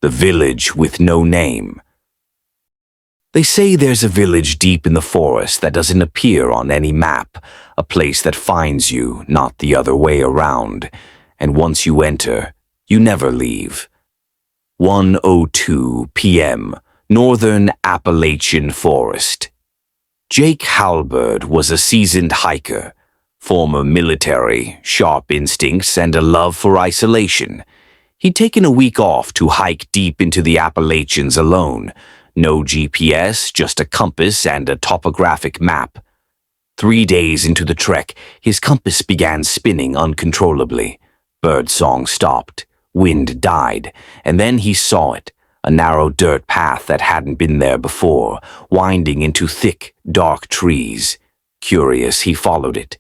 The Village with No Name. They say there's a village deep in the forest that doesn't appear on any map, a place that finds you, not the other way around, and once you enter, you never leave. 1:02 p.m., Northern Appalachian Forest. Jake Halberd was a seasoned hiker, former military, sharp instincts, and a love for isolation. He'd taken a week off to hike deep into the Appalachians alone. No GPS, just a compass and a topographic map. 3 days into the trek, his compass began spinning uncontrollably. Birdsong stopped, wind died, and then he saw it, a narrow dirt path that hadn't been there before, winding into thick, dark trees. Curious, he followed it.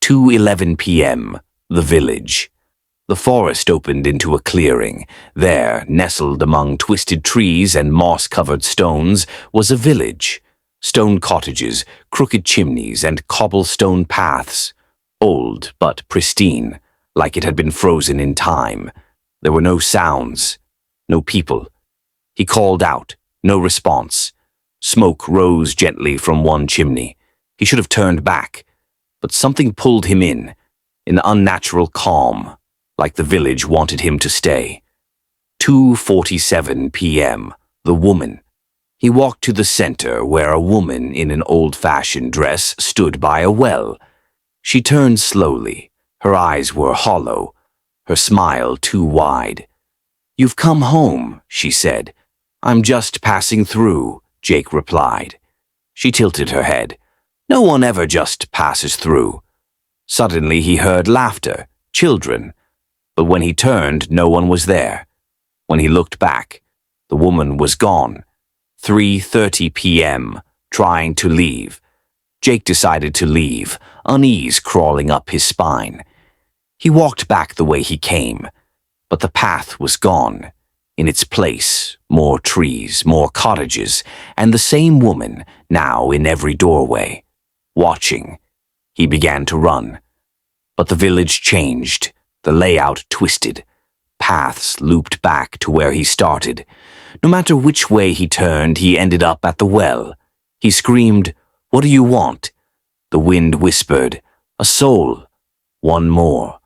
2:11 p.m., the village. The forest opened into a clearing. There, nestled among twisted trees and moss-covered stones, was a village. Stone cottages, crooked chimneys, and cobblestone paths. Old but pristine, like it had been frozen in time. There were no sounds, no people. He called out, no response. Smoke rose gently from one chimney. He should have turned back, but something pulled him in, an unnatural calm, like the village wanted him to stay. 2:47 p.m., the woman. He walked to the center where a woman in an old-fashioned dress stood by a well. She turned slowly. Her eyes were hollow, her smile too wide. "You've come home," she said. "I'm just passing through," Jake replied. She tilted her head. "No one ever just passes through." Suddenly he heard laughter, children. But when he turned, no one was there. When he looked back, the woman was gone. 3:30 p.m., trying to leave. Jake decided to leave, unease crawling up his spine. He walked back the way he came, but the path was gone. In its place, more trees, more cottages, and the same woman, now in every doorway, watching. He began to run. But the village changed. The layout twisted. Paths looped back to where he started. No matter which way he turned, he ended up at the well. He screamed, "What do you want?" The wind whispered, "A soul. One more."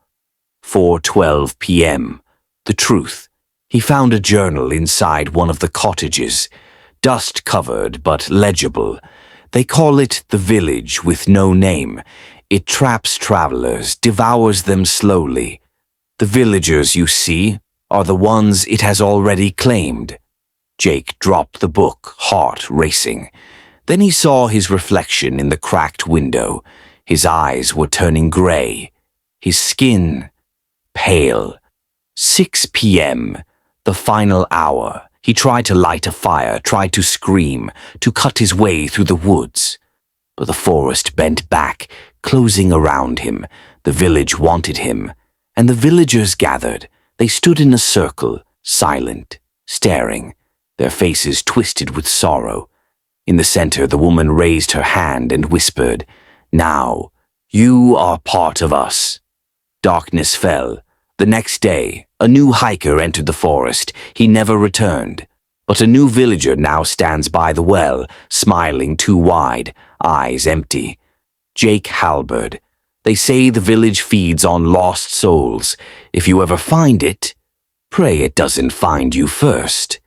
4:12 p.m. The truth. He found a journal inside one of the cottages. Dust-covered but legible. They call it the Village with No Name. It traps travelers, devours them slowly. The villagers you see are the ones it has already claimed. Jake dropped the book, heart racing. Then he saw his reflection in the cracked window. His eyes were turning gray. His skin pale. 6 p.m., the final hour. He tried to light a fire, tried to scream, to cut his way through the woods. But the forest bent back, closing around him. The village wanted him. And the villagers gathered. They stood in a circle, silent, staring, their faces twisted with sorrow. In the center, the woman raised her hand and whispered, "Now, you are part of us." Darkness fell. The next day, a new hiker entered the forest. He never returned. But a new villager now stands by the well, smiling too wide, eyes empty. Jake Halberd. They say the village feeds on lost souls. If you ever find it, pray it doesn't find you first.